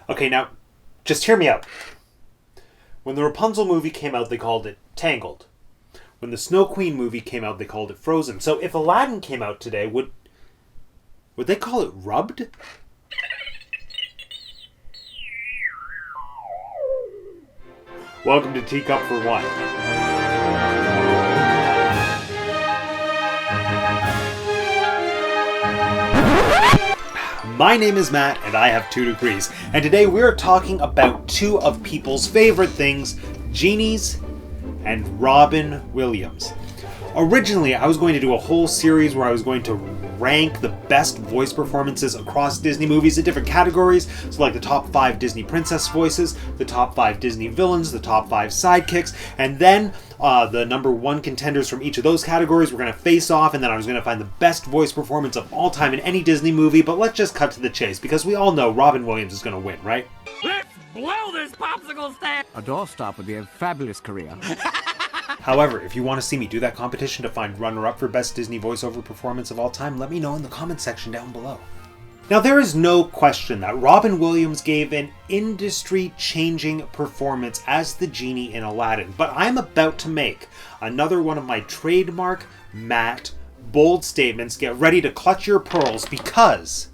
Okay, now, just hear me out. When the Rapunzel movie came out, they called it Tangled. When the Snow Queen movie came out, they called it Frozen. So if Aladdin came out today, would they call it Rubbed? Welcome to Teacup For One. My name is Matt, and I have 2 degrees. And today we're talking about 2 of people's favorite things, genies and Robin Williams. Originally, I was going to do a whole series where I was going to rank the best voice performances across Disney movies in different categories. So like the top 5 Disney princess voices, the top 5 Disney villains, the top 5 sidekicks, and then the number 1 contenders from each of those categories were going to face off, and then I was going to find the best voice performance of all time in any Disney movie. But let's just cut to the chase, because we all know Robin Williams is going to win, right? Let's blow this popsicle stand! A doorstop would be a fabulous career. However, if you want to see me do that competition to find runner-up for best Disney voiceover performance of all time, let me know in the comments section down below. Now, there is no question that Robin Williams gave an industry-changing performance as the genie in Aladdin, but I'm about to make another one of my trademark, matte, bold statements. Get ready to clutch your pearls, because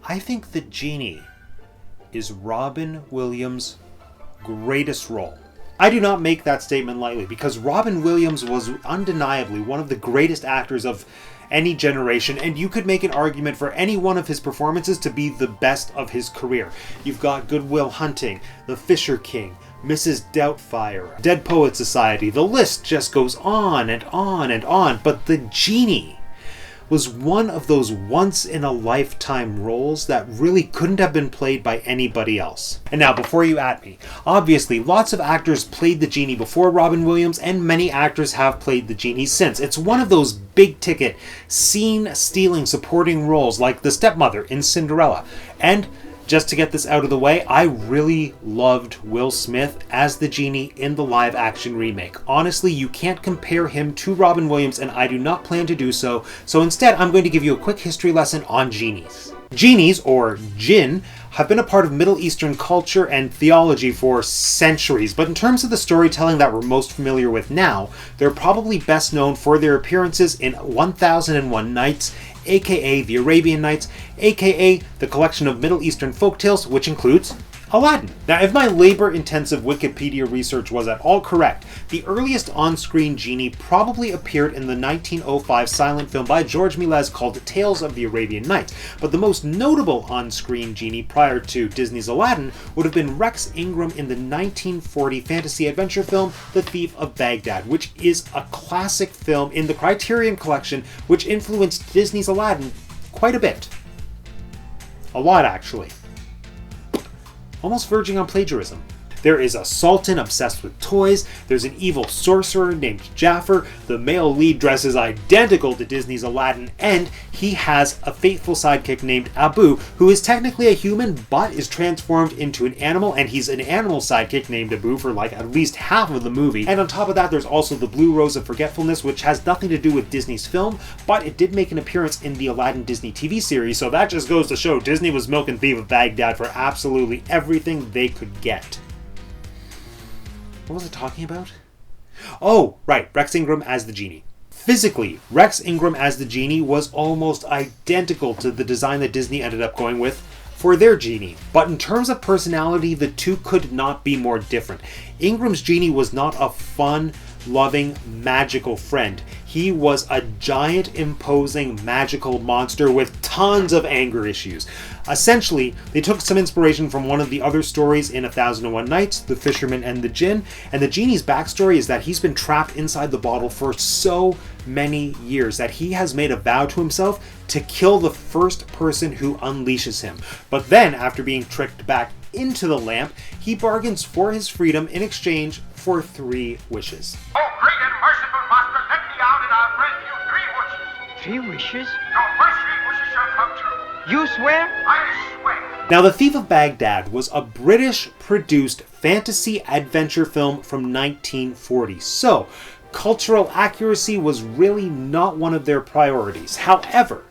I think the genie is Robin Williams' greatest role. I do not make that statement lightly, because Robin Williams was undeniably one of the greatest actors of any generation, and you could make an argument for any one of his performances to be the best of his career. You've got Good Will Hunting, The Fisher King, Mrs. Doubtfire, Dead Poets Society. The list just goes on and on and on, but the genie was one of those once-in-a-lifetime roles that really couldn't have been played by anybody else. And now, before you at me, obviously lots of actors played the genie before Robin Williams, and many actors have played the genie since. It's one of those big-ticket, scene-stealing supporting roles like the stepmother in Cinderella. And just to get this out of the way, I really loved Will Smith as the genie in the live-action remake. Honestly, you can't compare him to Robin Williams, and I do not plan to do so. So instead, I'm going to give you a quick history lesson on genies. Genies, or jinn, have been a part of Middle Eastern culture and theology for centuries, but in terms of the storytelling that we're most familiar with now, they're probably best known for their appearances in 1001 Nights, aka the Arabian Nights, aka the collection of Middle Eastern folktales, which includes Aladdin. Now, if my labor-intensive Wikipedia research was at all correct, the earliest on-screen genie probably appeared in the 1905 silent film by George Méliès called Tales of the Arabian Nights. But the most notable on-screen genie prior to Disney's Aladdin would have been Rex Ingram in the 1940 fantasy adventure film The Thief of Baghdad, which is a classic film in the Criterion Collection, which influenced Disney's Aladdin quite a bit. A lot, actually. Almost verging on plagiarism. There is a sultan obsessed with toys, there's an evil sorcerer named Jafar, the male lead dresses identical to Disney's Aladdin, and he has a faithful sidekick named Abu, who is technically a human but is transformed into an animal, and he's an animal sidekick named Abu for like at least half of the movie. And on top of that, there's also the Blue Rose of Forgetfulness, which has nothing to do with Disney's film, but it did make an appearance in the Aladdin Disney TV series, so that just goes to show Disney was milking Thief of Baghdad for absolutely everything they could get. What was I talking about? Oh, right, Rex Ingram as the genie. Physically, Rex Ingram as the genie was almost identical to the design that Disney ended up going with for their genie. But in terms of personality, the two could not be more different. Ingram's genie was not a fun, loving, magical friend. He was a giant, imposing, magical monster with tons of anger issues. Essentially, they took some inspiration from one of the other stories in 1001 Nights, The Fisherman and the Jinn, and the genie's backstory is that he's been trapped inside the bottle for so many years that he has made a vow to himself to kill the first person who unleashes him. But then, after being tricked back into the lamp, he bargains for his freedom in exchange for 3 wishes. Oh, great and merciful master, let me out and I'll grant you 3 wishes. 3 wishes? Your first 3 wishes shall come true. You swear? I swear. Now, The Thief of Baghdad was a British-produced fantasy adventure film from 1940, so cultural accuracy was really not one of their priorities. However,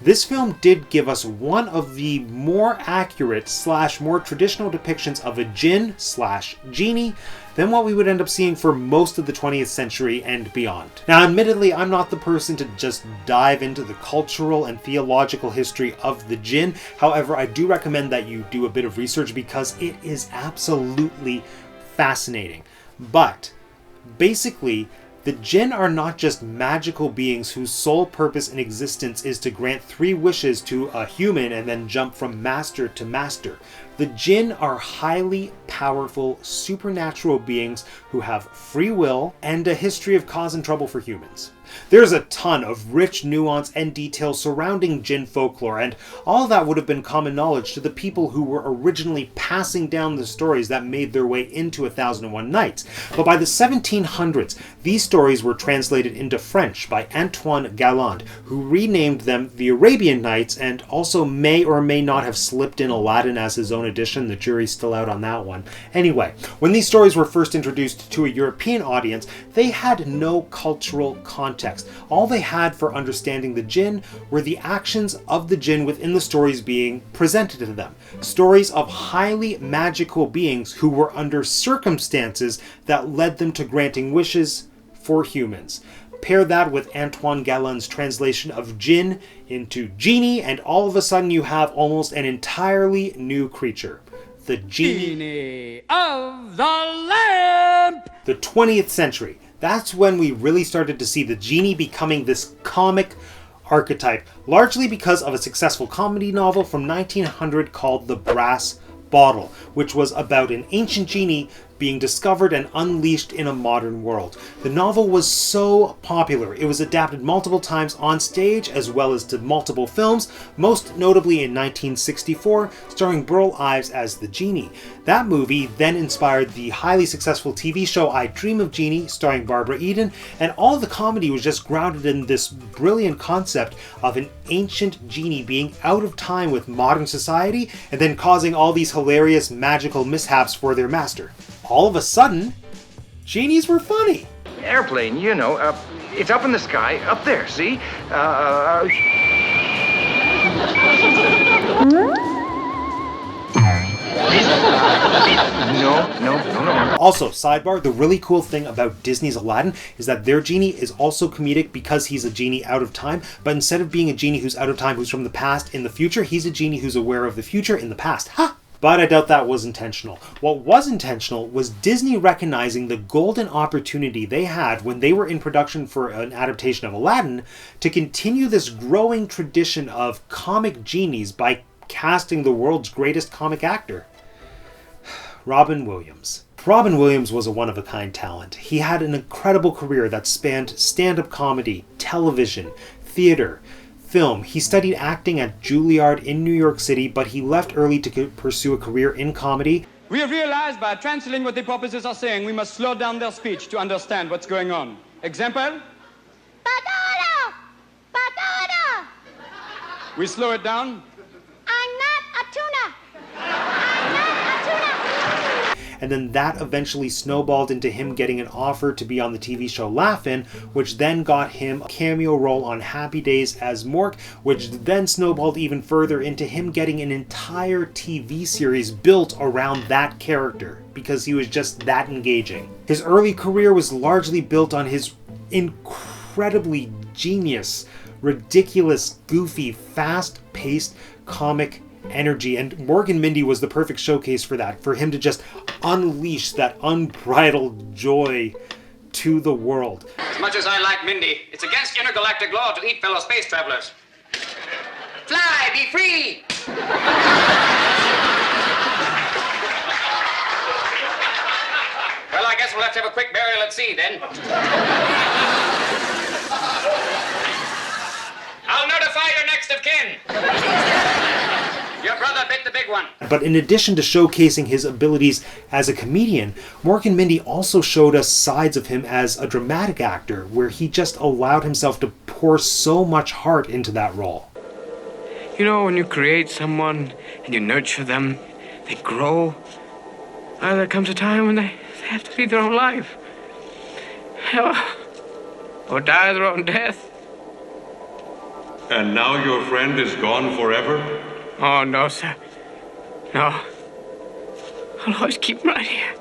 This film did give us one of the more accurate / more traditional depictions of a jinn / genie than what we would end up seeing for most of the 20th century and beyond. Now, admittedly, I'm not the person to just dive into the cultural and theological history of the jinn. However, I do recommend that you do a bit of research because it is absolutely fascinating. But basically, the jinn are not just magical beings whose sole purpose in existence is to grant 3 wishes to a human and then jump from master to master. The jinn are highly powerful, supernatural beings who have free will and a history of causing trouble for humans. There's a ton of rich nuance and detail surrounding jinn folklore, and all of that would have been common knowledge to the people who were originally passing down the stories that made their way into 1001 Nights. But by the 1700s, these stories were translated into French by Antoine Galland, who renamed them the Arabian Nights and also may or may not have slipped in Aladdin as his own edition. The jury's still out on that one. Anyway, when these stories were first introduced to a European audience, they had no cultural context. All they had for understanding the jinn were the actions of the jinn within the stories being presented to them. Stories of highly magical beings who were under circumstances that led them to granting wishes for humans. Pair that with Antoine Galland's translation of jinn into genie, and all of a sudden you have almost an entirely new creature. The genie of the lamp! The 20th century. That's when we really started to see the genie becoming this comic archetype, largely because of a successful comedy novel from 1900 called The Brass Bottle, which was about an ancient genie being discovered and unleashed in a modern world. The novel was so popular, it was adapted multiple times on stage as well as to multiple films, most notably in 1964, starring Burl Ives as the genie. That movie then inspired the highly successful TV show I Dream of Jeannie, starring Barbara Eden, and all the comedy was just grounded in this brilliant concept of an ancient genie being out of time with modern society and then causing all these hilarious magical mishaps for their master. All of a sudden, genies were funny. Airplane, you know, it's up in the sky, up there, see? No. Also, sidebar, the really cool thing about Disney's Aladdin is that their genie is also comedic because he's a genie out of time, but instead of being a genie who's out of time, who's from the past in the future, he's a genie who's aware of the future in the past. Ha! But I doubt that was intentional. What was intentional was Disney recognizing the golden opportunity they had when they were in production for an adaptation of Aladdin to continue this growing tradition of comic genies by casting the world's greatest comic actor, Robin Williams. Robin Williams was a one-of-a-kind talent. He had an incredible career that spanned stand-up comedy, television, theater, film. He studied acting at Juilliard in New York City, but he left early to pursue a career in comedy. We have realized by translating what the porpoises are saying, we must slow down their speech to understand what's going on. Example? Patata! Patata! We slow it down. I'm not a tuna! I'm not a tuna! And then that eventually snowballed into him getting an offer to be on the TV show Laugh-In, which then got him a cameo role on Happy Days as Mork, which then snowballed even further into him getting an entire TV series built around that character, because he was just that engaging. His early career was largely built on his incredibly genius, ridiculous, goofy, fast-paced comic energy, and Mork and Mindy was the perfect showcase for that, for him to just unleash that unbridled joy to the world. As much as I like Mindy, it's against intergalactic law to eat fellow space travelers. Fly, be free! Well, I guess we'll have to have a quick burial at sea then. I'll notify your next of kin. Your brother bit the big one. But in addition to showcasing his abilities as a comedian, Mork and Mindy also showed us sides of him as a dramatic actor, where he just allowed himself to pour so much heart into that role. You know, when you create someone and you nurture them, they grow. There comes a time when they have to lead their own life. Or die their own death. And now your friend is gone forever? Oh, no, sir. No. I'll always keep him right here.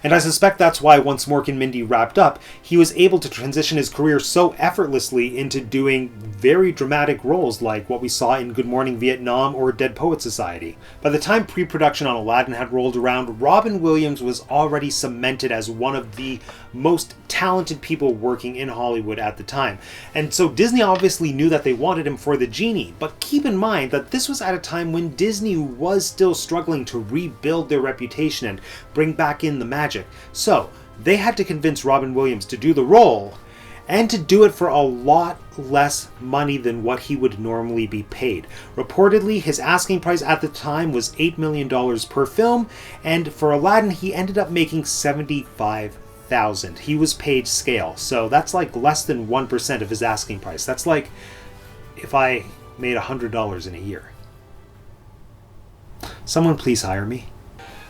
And I suspect that's why once Mork and Mindy wrapped up, he was able to transition his career so effortlessly into doing very dramatic roles like what we saw in Good Morning Vietnam or Dead Poet Society. By the time pre-production on Aladdin had rolled around, Robin Williams was already cemented as one of the most talented people working in Hollywood at the time. And so Disney obviously knew that they wanted him for the Genie, but keep in mind that this was at a time when Disney was still struggling to rebuild their reputation and bring back in the magic. So they had to convince Robin Williams to do the role, and to do it for a lot less money than what he would normally be paid. Reportedly, his asking price at the time was $8 million per film, and for Aladdin he ended up making $75,000. He was paid scale, so that's like less than 1% of his asking price. That's like if I made $100 in a year. Someone please hire me.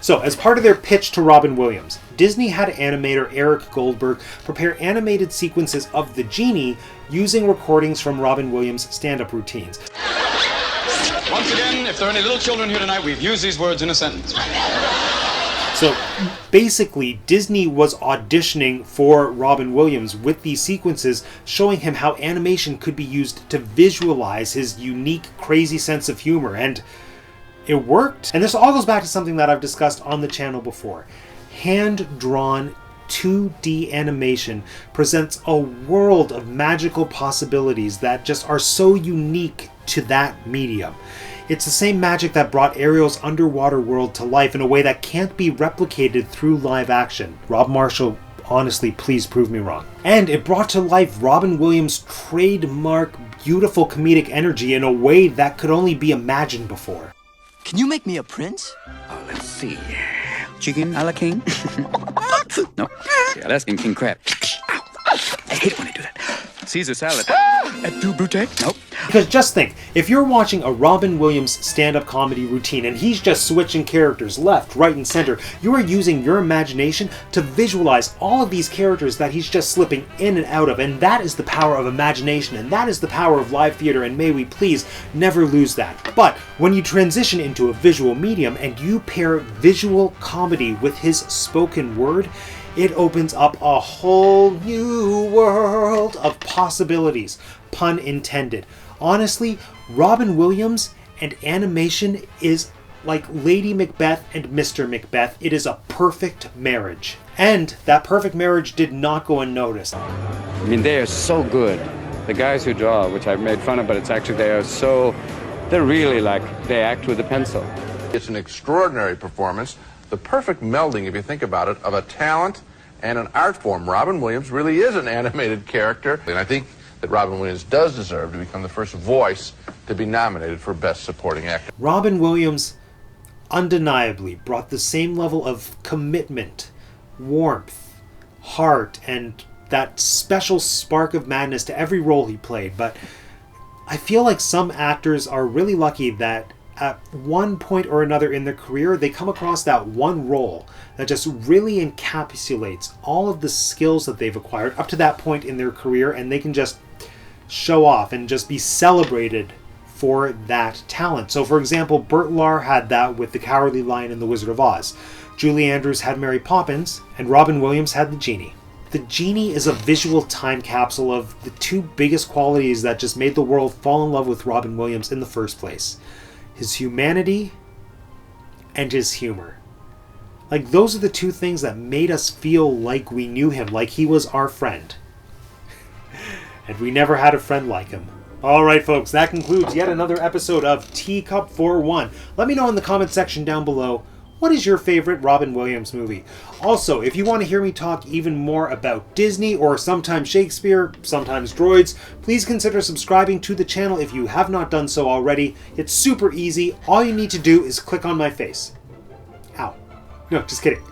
So, as part of their pitch to Robin Williams, Disney had animator Eric Goldberg prepare animated sequences of the Genie using recordings from Robin Williams' stand-up routines. Once again, if there are any little children here tonight, we've used these words in a sentence. So, basically, Disney was auditioning for Robin Williams with these sequences, showing him how animation could be used to visualize his unique, crazy sense of humor, and it worked. And this all goes back to something that I've discussed on the channel before. Hand-drawn 2D animation presents a world of magical possibilities that just are so unique to that medium. It's the same magic that brought Ariel's underwater world to life in a way that can't be replicated through live action. Rob Marshall, honestly, please prove me wrong. And it brought to life Robin Williams' trademark beautiful comedic energy in a way that could only be imagined before. Can you make me a prince? Oh, let's see. Chicken a la king? No. Yeah, that's king crab. Ow. I hate it when I do that. Caesar salad. Et tu, Brute? Nope. Because just think, if you're watching a Robin Williams stand-up comedy routine and he's just switching characters left, right, and center, you are using your imagination to visualize all of these characters that he's just slipping in and out of, and that is the power of imagination, and that is the power of live theater, and may we please never lose that. But when you transition into a visual medium and you pair visual comedy with his spoken word, it opens up a whole new world of possibilities, pun intended. Honestly, Robin Williams and animation is like Lady Macbeth and Mr. Macbeth. It is a perfect marriage. And that perfect marriage did not go unnoticed. I mean, they are so good. The guys who draw, which I've made fun of, but it's actually, they're really like, they act with a pencil. It's an extraordinary performance. The perfect melding, if you think about it, of a talent and an art form. Robin Williams really is an animated character, and I think that Robin Williams does deserve to become the first voice to be nominated for Best Supporting Actor. Robin Williams undeniably brought the same level of commitment, warmth, heart, and that special spark of madness to every role he played, but I feel like some actors are really lucky that at one point or another in their career, they come across that one role that just really encapsulates all of the skills that they've acquired up to that point in their career, and they can just show off and just be celebrated for that talent. So for example, Burt Lahr had that with The Cowardly Lion and The Wizard of Oz. Julie Andrews had Mary Poppins, and Robin Williams had the Genie. The Genie is a visual time capsule of the two biggest qualities that just made the world fall in love with Robin Williams in the first place. His humanity and his humor. Like, those are the two things that made us feel like we knew him, like he was our friend. And we never had a friend like him. Alright folks, that concludes yet another episode of Teacup For One. Let me know in the comment section down below, what is your favorite Robin Williams movie? Also, if you want to hear me talk even more about Disney, or sometimes Shakespeare, sometimes droids, please consider subscribing to the channel if you have not done so already. It's super easy. All you need to do is click on my face. Ow. No, just kidding.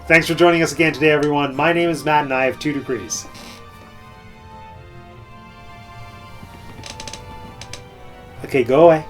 Thanks for joining us again today, everyone. My name is Matt, and I have 2 degrees. Okay, go away.